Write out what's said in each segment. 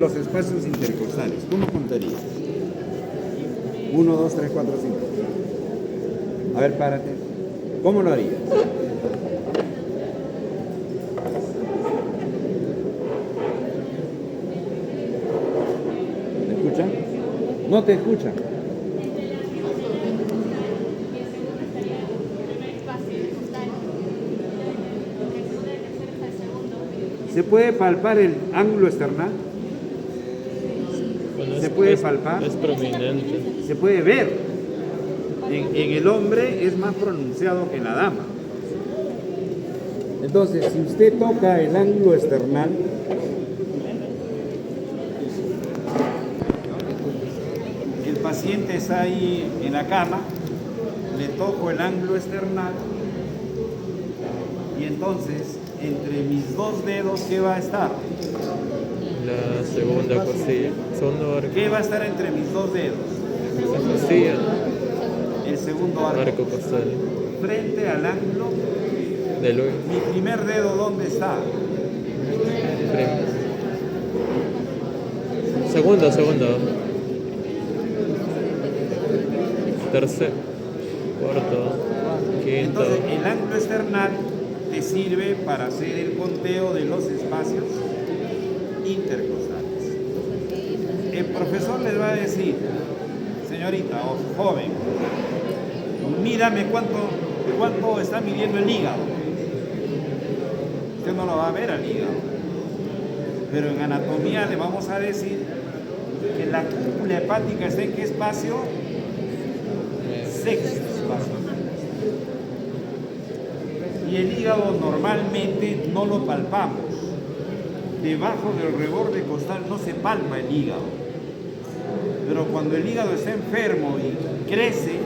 Los espacios intercostales, ¿cómo contarías? 1, 2, 3, 4, 5. A ver, párate. ¿Cómo lo harías? ¿Me escuchan? No te escuchan. ¿Se puede palpar el ángulo external? Bueno, ¿Se puede palpar? Es prominente. Se puede ver. En el hombre es más pronunciado que en la dama. Entonces, si usted toca el ángulo external, el paciente está ahí en la cama, le toco el ángulo external y entonces entre mis dos dedos, ¿qué va a estar? La segunda costilla. Segundo arco. ¿Qué va a estar entre mis dos dedos? La costilla. El segundo arco. Arco costal. Frente al ángulo. De Luis. Mi primer dedo, ¿dónde está? Segundo. Tercer. Cuarto. Quinto. Entonces, el ángulo external te sirve para hacer el conteo de los espacios intercostales. El profesor les va a decir, señorita o joven, mírame cuánto está midiendo el hígado. Usted no lo va a ver al hígado. Pero en anatomía le vamos a decir que la cúpula hepática está en qué espacio? Sexto espacio. Y el hígado normalmente no lo palpamos. Debajo del reborde costal no se palpa el hígado. Pero cuando el hígado está enfermo y crece,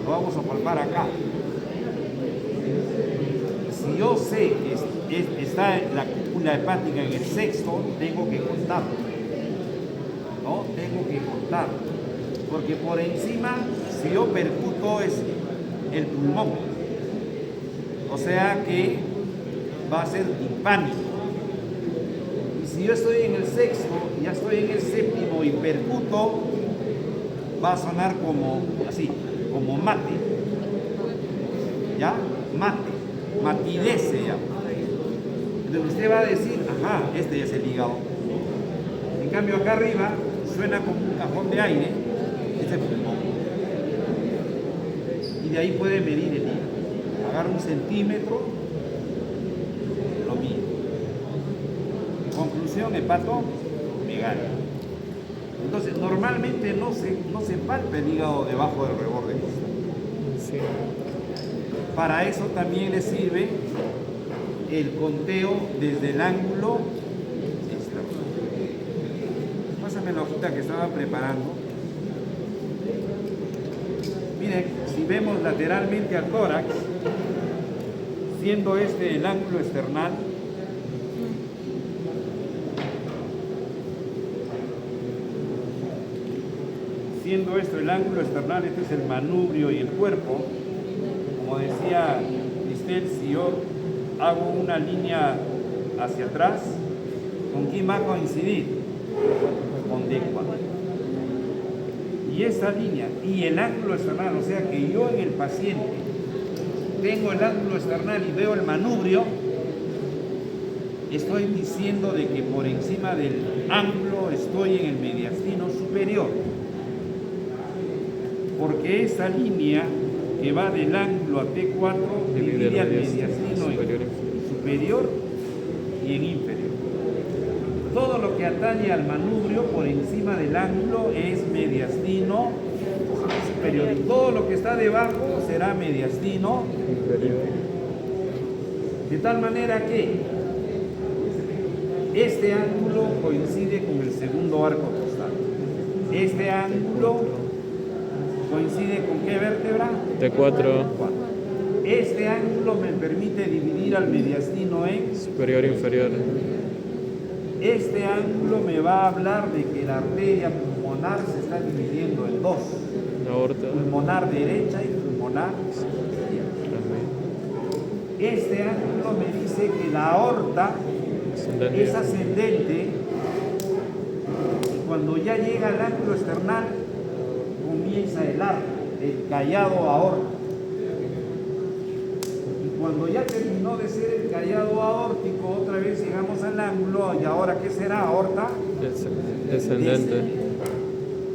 lo vamos a palpar acá. Si yo sé que está la cúpula hepática en el sexto, tengo que contar. ¿No? Tengo que contar. Porque por encima, si yo percuto, es el pulmón. O sea que va a ser timpánico. Y si yo estoy en el sexto, ya estoy en el séptimo y percuto, va a sonar como así, como mate. ¿Ya? Mate. Matidez se llama. Entonces usted va a decir, ajá, este ya es el hígado. En cambio acá arriba suena como un cajón de aire, este es el pulmón. Y de ahí puede medir el hígado. Agarra 1 centímetro, lo mide. Conclusión, hepatomegalia. Entonces, normalmente no se palpa el hígado debajo del reborde costal. Sí. Para eso también le sirve el conteo desde el ángulo externo. Pásame la hojita que estaba preparando. Miren, si vemos lateralmente al tórax, siendo este el ángulo external, siendo esto el ángulo external, este es el manubrio y el cuerpo. Como decía Cristel, si yo hago una línea hacia atrás, ¿con quién va a coincidir? Con D4. Y esta línea y el ángulo external, o sea que yo en el paciente tengo el ángulo external y veo el manubrio, estoy diciendo de que por encima del ángulo estoy en el mediastino superior. Porque esta línea que va del ángulo a T4 divide al mediastino en superior y en inferior. Todo lo que atañe al manubrio por encima del ángulo es mediastino superior. Y todo lo que está debajo será mediastino inferior. De tal manera que este ángulo coincide con el segundo arco costal. Este ángulo coincide con ¿qué vértebra? T4. Este ángulo me permite dividir al mediastino en Superior e inferior. Este ángulo me va a hablar de que la arteria pulmonar se está dividiendo en dos. La aorta. Pulmonar derecha y pulmonar izquierda. Este ángulo me dice que la aorta es ascendente cuando ya llega al ángulo esternal, comienza el arco, el callado aórtico. Y cuando ya terminó de ser el callado aórtico, otra vez llegamos al ángulo, y ahora ¿qué será? Aorta Descendente.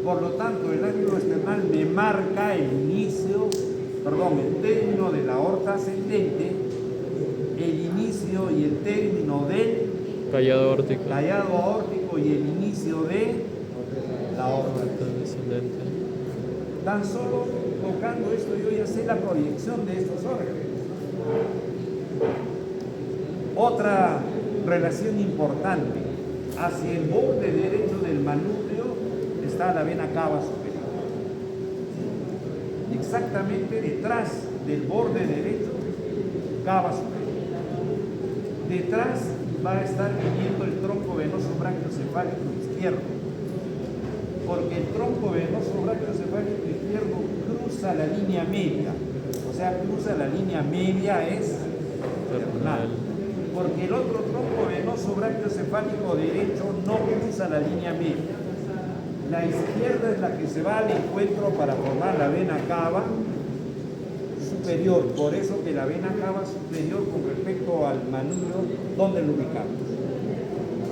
Por lo tanto, el ángulo esternal me marca el el término de la aorta ascendente, el inicio y el término del Callado aórtico. callado aórtico y el inicio de la aorta Descendente. Tan solo tocando esto yo ya sé la proyección de estos órganos. Otra relación importante, hacia el borde derecho del manubrio está la vena cava superior. Exactamente detrás del borde derecho, cava superior. Detrás va a estar viniendo el tronco venoso brachiocefálico izquierdo, porque el tronco venoso brachiocefálico izquierdo cruza la línea media, o sea, cruza la línea media es terminal, porque el otro tronco venoso brachiocefálico derecho no cruza la línea media. La izquierda es la que se va al encuentro para formar la vena cava superior, por eso que la vena cava superior con respecto al manubrio, ¿dónde lo ubicamos?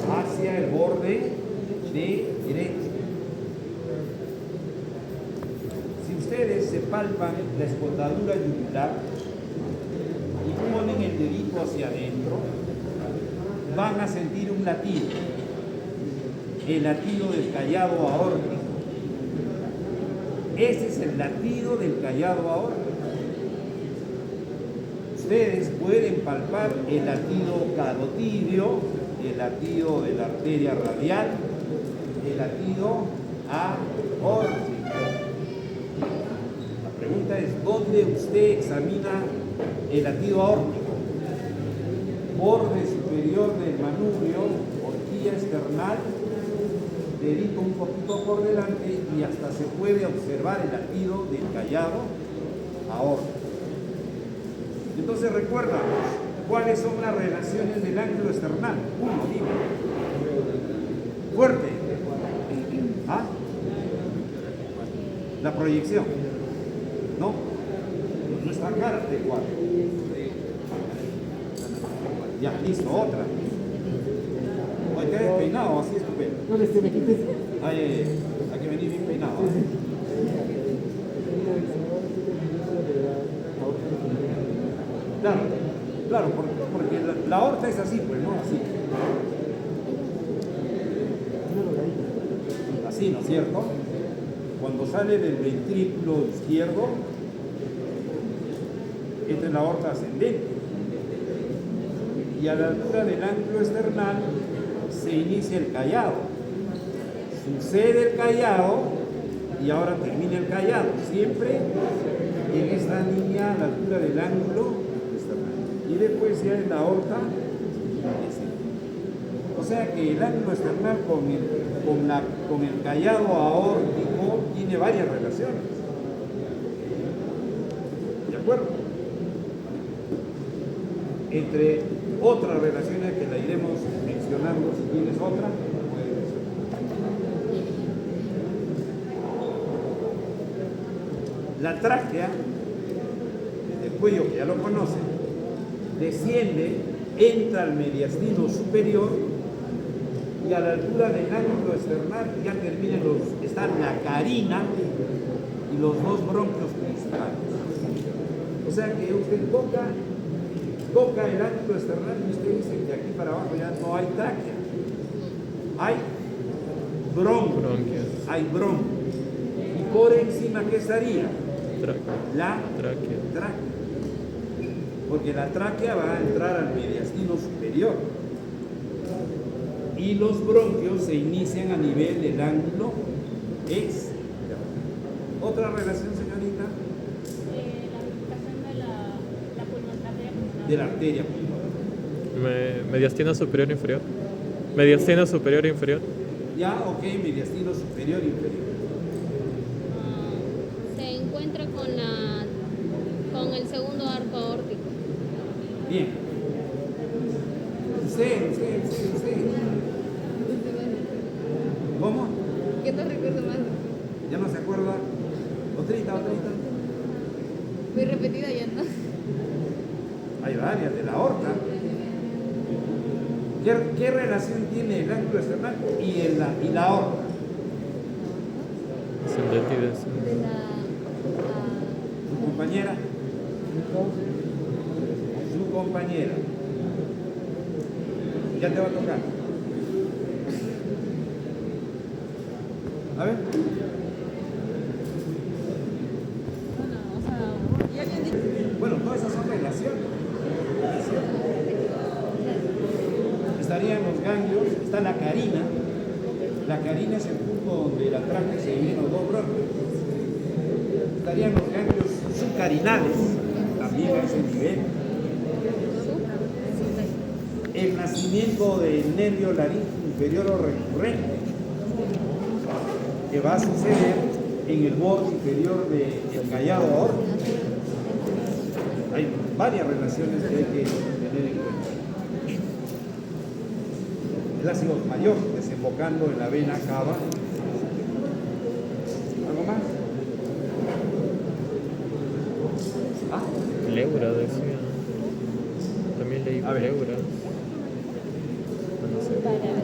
Hacia el borde de derecho. Si ustedes se palpan la escotadura yugular y ponen el dedito hacia adentro, van a sentir un latido, el latido del callado aórtico. Ese es el latido del callado aórtico. Ustedes pueden palpar el latido carotídeo, el latido de la arteria radial, el latido aórtico. La pregunta es, ¿dónde usted examina el latido aórtico? Borde superior del manubrio, horquilla esternal, dedito un poquito por delante y hasta se puede observar el latido del callado aórtico. Entonces recuérdanos, ¿cuáles son las relaciones del ángulo esternal? Uno, dime. Fuerte. ¿Ah? La proyección. ¿No? Nuestra cara de cuadro. Ya, listo, otra. Hoy te has despeinado, así estupendo. No les te me quites. Hay que venir bien peinado. Claro, porque la aorta es así, pues, ¿no? Así. Así, ¿no es cierto? Cuando sale del ventrículo izquierdo, esta es la aorta ascendente. Y a la altura del ángulo esternal se inicia el callado. Sucede el callado y ahora termina el callado. Siempre en esta línea a la altura del ángulo esternal. Y después ya en la aorta. O sea que el ángulo esternal con el callado aórtico tiene varias relaciones. ¿De acuerdo? Entre otras relaciones que la iremos mencionando, si tienes otra, puedes mencionar. La tráquea, desde el cuello, que ya lo conocen, desciende, entra al mediastino superior y a la altura del ángulo esternal ya terminan están la carina y los dos bronquios principales. O sea que usted toca el ángulo external y usted dice que aquí para abajo ya no hay tráquea. Hay bronquios. Hay bronquios. Y por encima, ¿qué estaría? La tráquea. Porque la tráquea va a entrar al mediastino superior. Y los bronquios se inician a nivel del ángulo externo. ¿Otra relación, señorita? De la arteria pulmonar. Mediastino superior e inferior. Mediastino superior e inferior. Ya, ok, mediastino superior e inferior. Se encuentra con el segundo arco aórtico. Bien. Usted. ¿Cómo? que no recuerdo más. ¿Ya no se acuerda? Otrita. Muy repetida ya, ¿no? Hay varias de la aorta. ¿Qué relación tiene el ángulo esternal y la aorta? Ascendente. De la... Su compañera. Su compañera. Ya te va a tocar. A ver. Bueno, todas esas son relaciones. Estarían los ganglios, está la carina. La carina es el punto donde el tracto se divide en los dos bronquios. Estarían los ganglios subcarinales, también a ese nivel. El nacimiento del nervio laríngeo inferior o recurrente, que va a suceder en el borde inferior del callado aórtico. Hay varias relaciones que hay que tener en cuenta. El ácido mayor desembocando en la vena cava. ¿Algo más? ¿Ah? Pleura, decía. También leí A ver. pleura.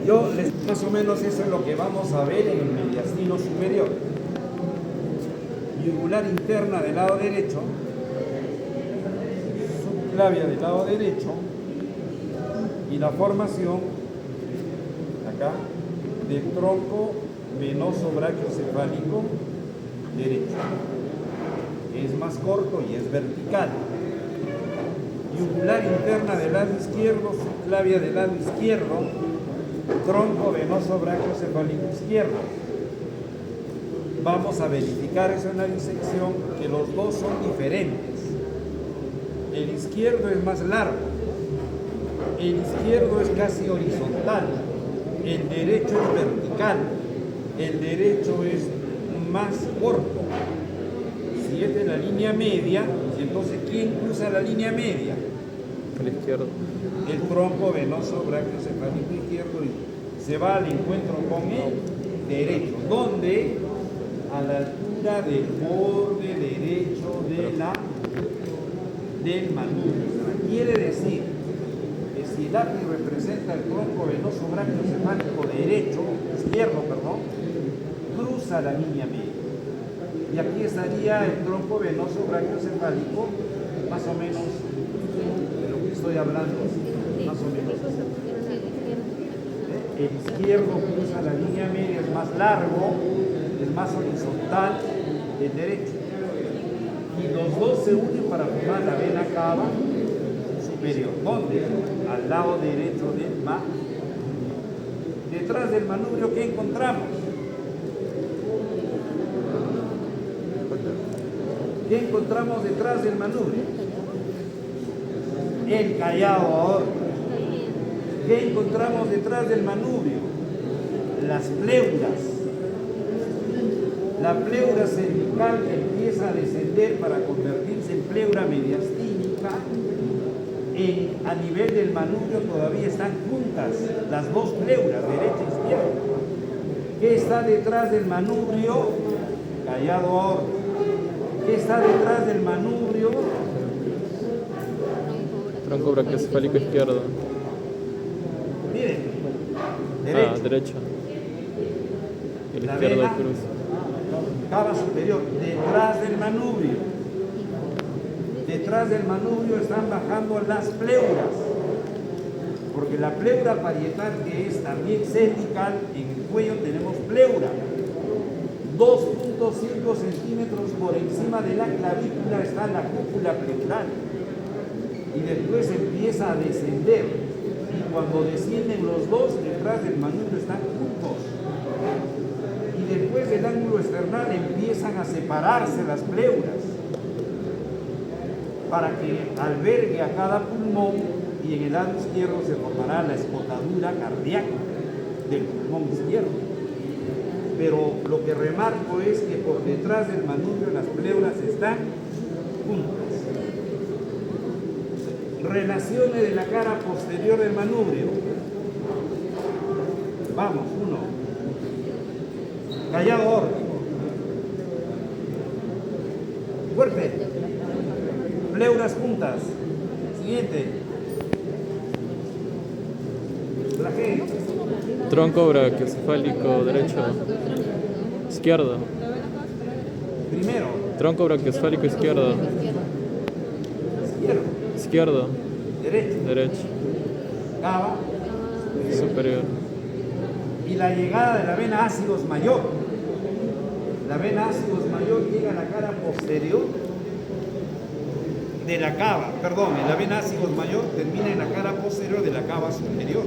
No sé. Más o menos eso es lo que vamos a ver en el mediastino superior. Yugular interna del lado derecho, subclavia del lado derecho y la formación acá del tronco venoso brachiocefálico derecho, que es más corto y es vertical. Yugular interna del lado izquierdo, subclavia del lado izquierdo, tronco venoso brachiocefálico izquierdo. Vamos a verificar eso en la disección, que los dos son diferentes. El izquierdo es más largo, el izquierdo es casi horizontal, el derecho es vertical, el derecho es más corto. Si es de la línea media, entonces ¿quién cruza la línea media? El izquierdo. El tronco venoso brachiocefálico izquierdo y se va al encuentro con el derecho, donde a la altura del borde derecho del manubrio. Quiere decir que si el ápice representa el tronco venoso brachiocefálico izquierdo, cruza la línea media. Y aquí estaría el tronco venoso brachiocefálico, más o menos de lo que estoy hablando, más o menos. El izquierdo cruza la línea media, es más largo, es más horizontal, el derecho. Y los dos se unen para formar la vena cava superior. ¿Dónde? Al lado derecho del manubrio. Detrás del manubrio, ¿qué encontramos? ¿Qué encontramos detrás del manubrio? El callado aórtico. ¿Qué encontramos detrás del manubrio? Las pleuras. La pleura cervical empieza a descender para convertirse en pleura mediastínica. A nivel del manubrio todavía están juntas las dos pleuras, derecha e izquierda. ¿Qué está detrás del manubrio? Callado aórtico. ¿Qué está detrás del manubrio? Tronco brachiocefálico izquierdo. Miren, derecho. Derecho. El La izquierdo vena cruz. cava superior, detrás del manubrio. Detrás del manubrio están bajando las pleuras, porque la pleura parietal, que es también cervical, en el cuello tenemos pleura. 2.5 centímetros por encima de la clavícula está la cúpula pleural y después empieza a descender, y cuando descienden los dos, detrás del manubrio están juntos, y después del ángulo esternal empiezan a separarse las pleuras para que albergue a cada pulmón, y en el lado izquierdo se formará la escotadura cardíaca del pulmón izquierdo. Pero lo que remarco es que por detrás del manubrio las pleuras están juntas. Relaciones de la cara posterior del manubrio. Vamos, 1, Callado ahora. Fuerte. Pleuras juntas. Siguiente. La G. Tronco brachiocefálico derecho. Izquierdo. Primero. Tronco brachiocefálico izquierdo. Izquierdo. Izquierdo. Derecho. Derecho. Cava. Superior. Y la llegada de la vena ácidos mayor. La vena ácidos mayor llega a la cara posterior de la cava. Perdón, la vena ácidos mayor termina en la cara posterior de la cava superior.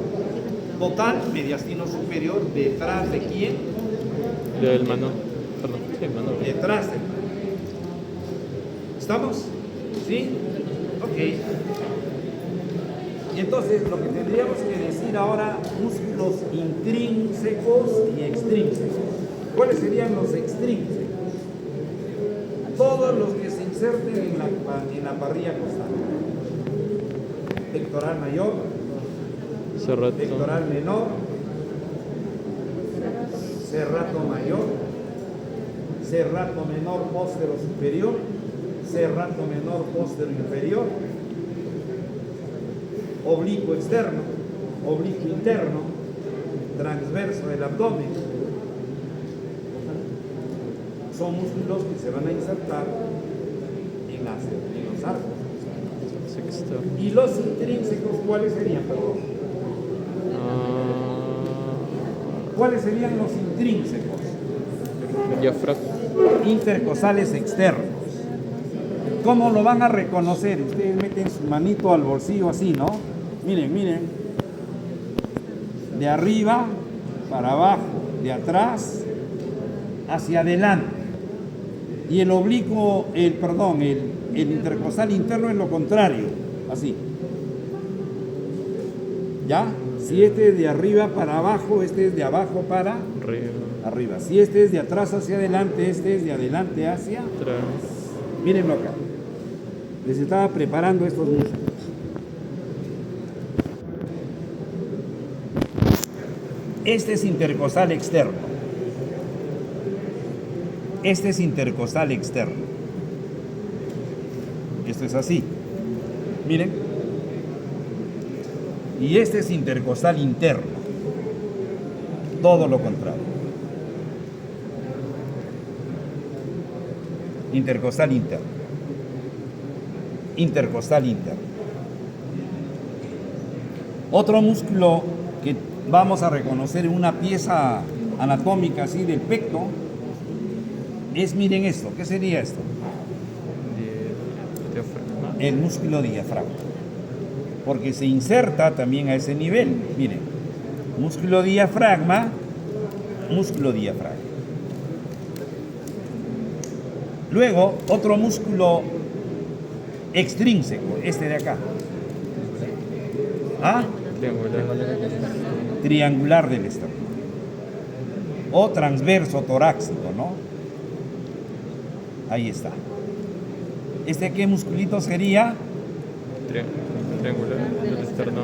Total, mediastino superior, detrás de quién? Del mano. Perdón, sí, mano. Detrás de. ¿Estamos? ¿Sí? Ok. Y entonces lo que tendríamos que decir ahora, músculos intrínsecos y extrínsecos. ¿Cuáles serían los extrínsecos? Todos los que se inserten en la parrilla costal. Pectoral mayor, Cerrato. pectoral menor, serrato mayor, serrato menor póstero superior, serrato menor póstero inferior, oblicuo externo, oblicuo interno, transverso del abdomen. Son músculos que se van a insertar en los arcos. Externo. ¿Y los intrínsecos cuáles serían? Perdón. ¿Cuáles serían los intrínsecos? Diafragma. Intercostales externos. ¿Cómo lo van a reconocer? Ustedes meten su manito al bolsillo así, ¿no? Miren, miren. De arriba para abajo, de atrás hacia adelante. Y el oblicuo, el intercostal interno es lo contrario, así. ¿Ya? Si este es de arriba para abajo, este es de abajo para Arriba. arriba. Si este es de atrás hacia adelante, este es de adelante hacia. Atrás. Mírenlo acá. Les estaba preparando estos músculos. Este es intercostal externo. Este es intercostal externo. Esto es así. Miren. Y este es intercostal interno. Todo lo contrario. Intercostal interno. Intercostal interno. Otro músculo que vamos a reconocer en una pieza anatómica así del pecto es, miren esto, ¿qué sería esto? Diafragma. El músculo diafragma, porque se inserta también a ese nivel. Miren, músculo diafragma, músculo diafragma. Luego, otro músculo extrínseco, este de acá. ¿Ah? Triangular del esternón. O transverso torácico, ¿no? Ahí está. ¿Este qué musculito sería? Triangular del esternón.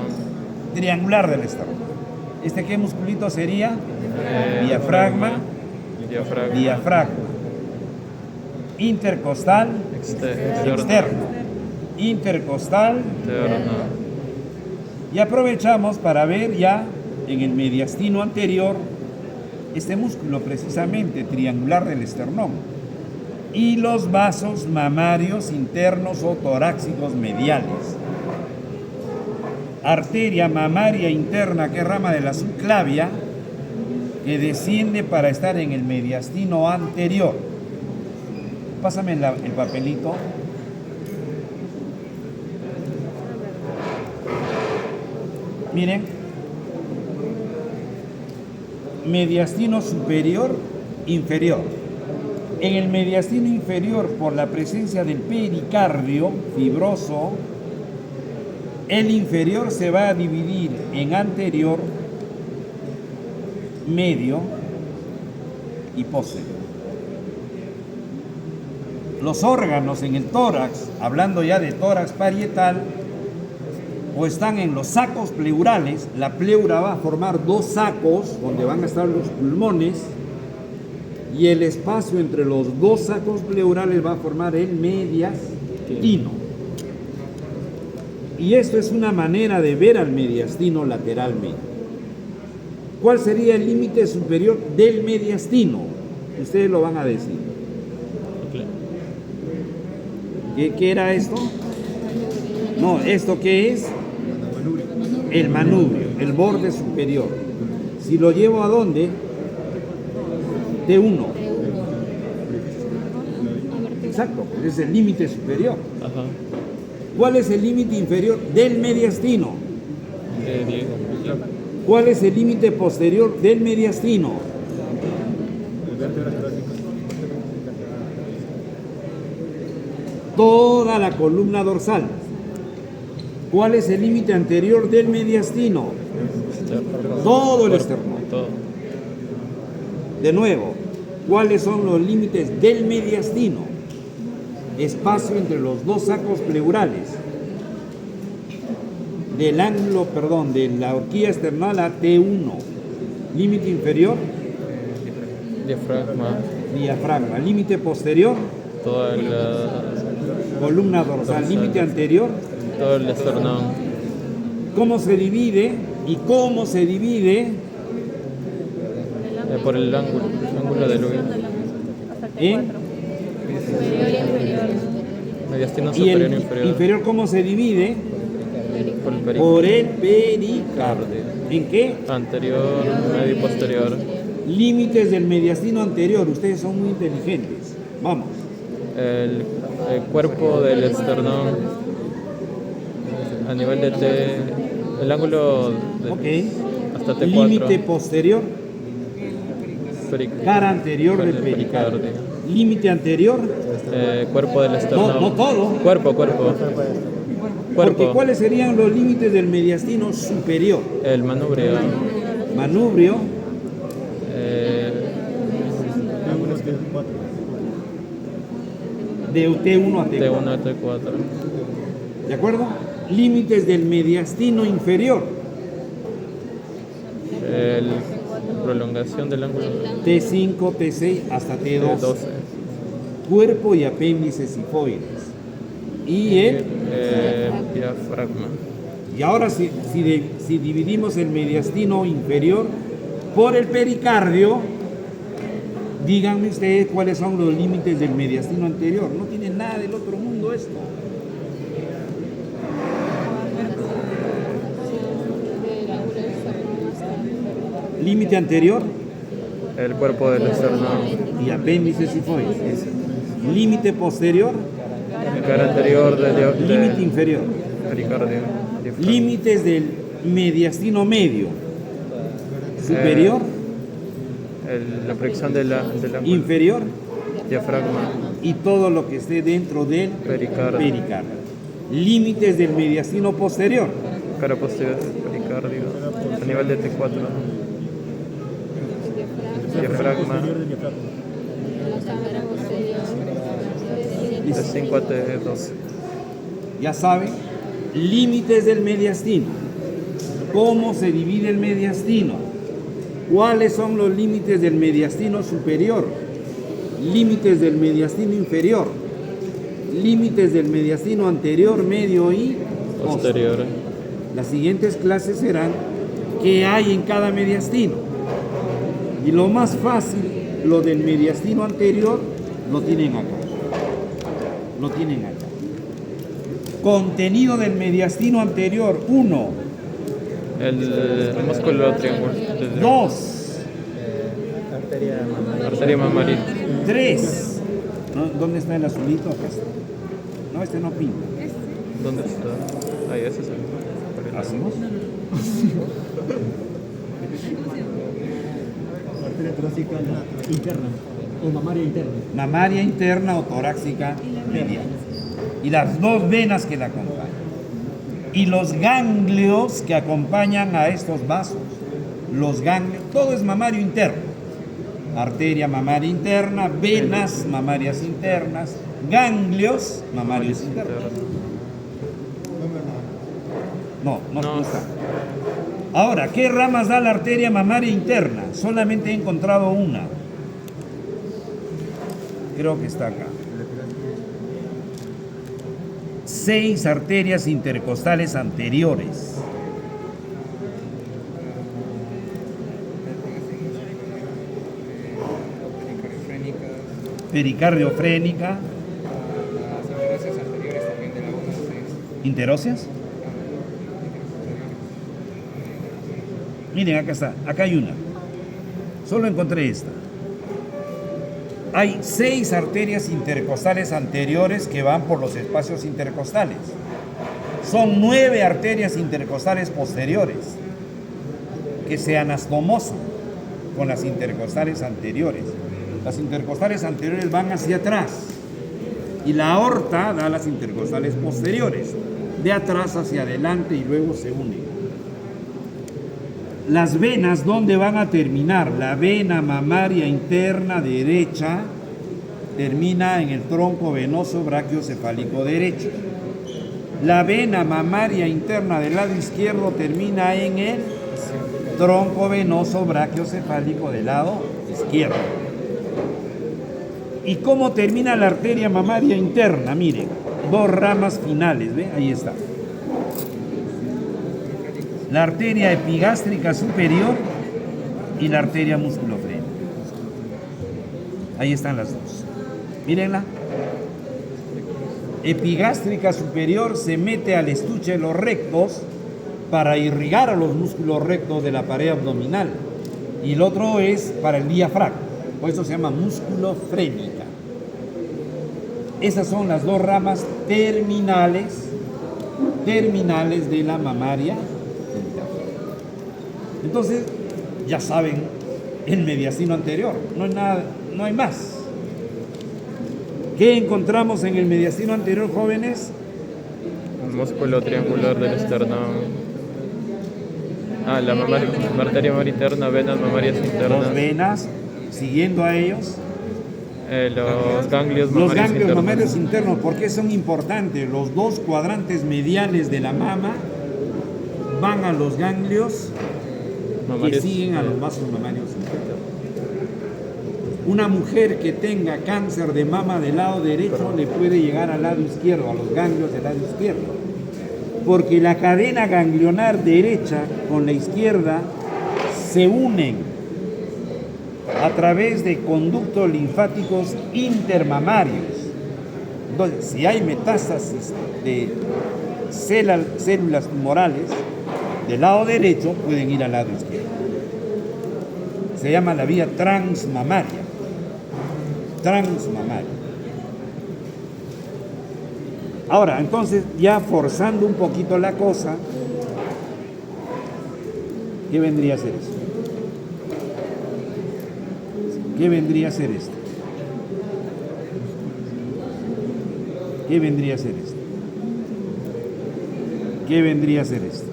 Triangular del esternón. ¿Este qué musculito sería? Diafragma. Diafragma. Diafragma. Intercostal externo. Intercostal. Externo. Y aprovechamos para ver ya en el mediastino anterior este músculo precisamente triangular del esternón y los vasos mamarios internos o torácicos mediales. Arteria mamaria interna, que es rama de la subclavia, que desciende para estar en el mediastino anterior. Pásame el papelito. Miren, mediastino superior, inferior. En el mediastino inferior, por la presencia del pericardio fibroso, el inferior se va a dividir en anterior, medio y posterior. Los órganos en el tórax, hablando ya de tórax parietal, o están en los sacos pleurales. La pleura va a formar dos sacos donde van a estar los pulmones, y el espacio entre los dos sacos pleurales va a formar el mediastino. Y esto es una manera de ver al mediastino lateralmente. ¿Cuál sería el límite superior del mediastino? Ustedes lo van a decir. ¿Qué era esto? No, ¿esto qué es? El manubrio, el borde superior. Si lo llevo a dónde? T1. Exacto, pues es el límite superior. Ajá. ¿Cuál es el límite inferior del mediastino? Diego. ¿Cuál es el límite posterior del mediastino? Toda la columna dorsal. ¿Cuál es el límite anterior del mediastino? Todo el esternón. Todo. De nuevo, ¿cuáles son los límites del mediastino? Espacio entre los dos sacos pleurales. Del ángulo, perdón, de la horquilla esternal a T1. Límite inferior, Diafragma. diafragma. Límite posterior, Toda la... columna dorsal. Límite anterior, Todo el esternón. ¿cómo se divide? ¿Y cómo se divide? Por el ángulo de Louis. Superior y inferior. Mediastino ¿Y superior el e inferior. inferior cómo se divide? Por el pericardio. Por el pericardio. ¿En qué? Anterior, medio y posterior. Límites del mediastino anterior. Ustedes son muy inteligentes. Vamos. El cuerpo del esternón a nivel de T, el ángulo de, Ok. hasta T4. Límite posterior, peric- cara anterior del pericardio. Límite anterior, Cuerpo del esternón. no todo. Cuerpo. Porque ¿cuáles serían los límites del mediastino superior? El manubrio. Manubrio, de T1 a T4. T1 a T4. ¿De acuerdo? Límites del mediastino inferior, Prolongación del ángulo T5, T6 hasta T12. T12. Cuerpo y apéndices sifoides. Y el Diafragma. Y ahora si dividimos el mediastino inferior por el pericardio, díganme ustedes cuáles son los límites del mediastino anterior. No tiene nada del otro mundo esto. Límite anterior El cuerpo del esternón. y apéndices sifoides. Límite posterior, Cara anterior del límite inferior. pericardio. Diafragma. Límites del mediastino medio. Superior, La proyección del ángulo. inferior Diafragma. y todo lo que esté dentro del Pericardio. pericardio. Límites del mediastino posterior, Cara posterior del pericardio. A nivel de T4. Diafragma. De 5 a T12. ya saben. Límites del mediastino. ¿Cómo se divide el mediastino? ¿Cuáles son los límites del mediastino superior? Límites del mediastino inferior. Límites del mediastino anterior, medio y Posterior. Las siguientes clases serán qué hay en cada mediastino. Y lo más fácil, lo del mediastino anterior, lo tienen acá. Lo tienen acá. Contenido del mediastino anterior, 1. El músculo triangular. 2. Arteria mamaria. 3. ¿Dónde está el azulito? Acá está. No, este no pinta. ¿Dónde está? Ahí, ese es el. ¿Hacemos? Arteria torácica interna o mamaria interna. Mamaria interna o torácica medial. Y las dos venas que la acompañan. Y los ganglios que acompañan a estos vasos. Los ganglios, todo es mamario interno. Arteria mamaria interna, venas mamarias internas, ganglios mamarios internos. No está. Ahora, ¿qué ramas da la arteria mamaria interna? Solamente he encontrado una. Creo que está acá. 6 arterias intercostales anteriores. Pericardiofrénica. Las interóseas anteriores también de la 1 al 6. ¿Interóseas? Miren, acá está. Acá hay una. Solo encontré esta. Hay 6 arterias intercostales anteriores que van por los espacios intercostales. Son 9 arterias intercostales posteriores que se anastomosan con las intercostales anteriores. Las intercostales anteriores van hacia atrás y la aorta da las intercostales posteriores, de atrás hacia adelante y luego se unen. Las venas, ¿dónde van a terminar? La vena mamaria interna derecha termina en el tronco venoso brachiocefálico derecho. La vena mamaria interna del lado izquierdo termina en el tronco venoso brachiocefálico del lado izquierdo. ¿Y cómo termina la arteria mamaria interna? Miren, 2 ramas finales, ¿ve? Ahí está. La arteria epigástrica superior y la arteria musculofrénica. Ahí están las dos. Mírenla. Epigástrica superior se mete al estuche de los rectos para irrigar a los músculos rectos de la pared abdominal. Y el otro es para el diafragma. Por eso se llama musculofrénica. Esas son las 2 ramas terminales de la mamaria. Entonces, ya saben el mediastino anterior, no hay nada, no hay más. ¿Qué encontramos en el mediastino anterior, jóvenes? El músculo triangular del esternón. La arteria mamaria interna, venas mamarias internas. 2 venas, siguiendo a ellos. Los ganglios Los mamarios ganglios internos. mamarios internos, ¿por qué son importantes? Los 2 cuadrantes mediales de la mama van a los ganglios que Mamarios. siguen a los vasos mamarios internos. Una mujer que tenga cáncer de mama del lado derecho le puede llegar al lado izquierdo, a los ganglios del lado izquierdo, porque la cadena ganglionar derecha con la izquierda se unen a través de conductos linfáticos intermamarios. Entonces, si hay metástasis de células tumorales del lado derecho, pueden ir al lado izquierdo. Se llama la vía transmamaria. Transmamaria. Ahora, entonces, ya forzando un poquito la cosa, ¿qué vendría a ser eso? ¿Qué vendría a ser esto? ¿Qué vendría a ser esto? ¿Qué vendría a ser esto?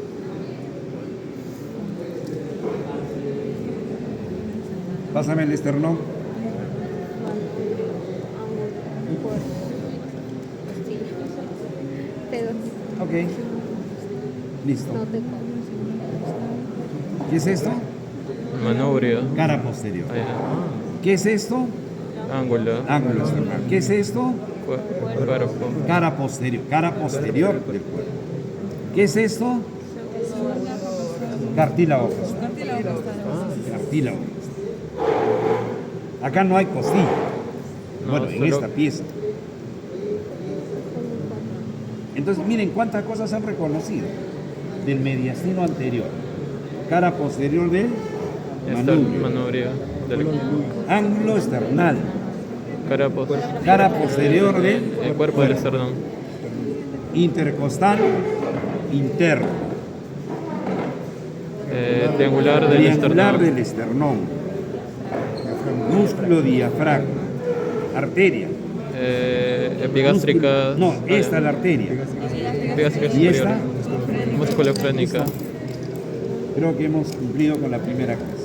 Pásame el esternón. Ok. Listo. ¿Qué es esto? Manubrio. Cara posterior. Ahí. ¿Qué es esto? Ángulo. Ángulo esternal. ¿Qué es esto? Cuerpo. Cara posterior del cuerpo. ¿Qué es esto? Cartílago costal. Cartílago costal. Acá no hay costilla. No, Bueno, en solo- esta pieza. Entonces, miren cuántas cosas han reconocido del mediastino anterior. Cara posterior del manubrio. Manubrio. Del Ángulo esternal. carapos. Cara posterior del El cuerpo del esternón. intercostal interno. Triangular del Triangular esternón. del esternón. Músculo diafragma. Arteria. Epigástrica. No, esta es la arteria. Epigástrica ¿Y superior. esta? Musculofrénica. Creo que hemos cumplido con la primera clase.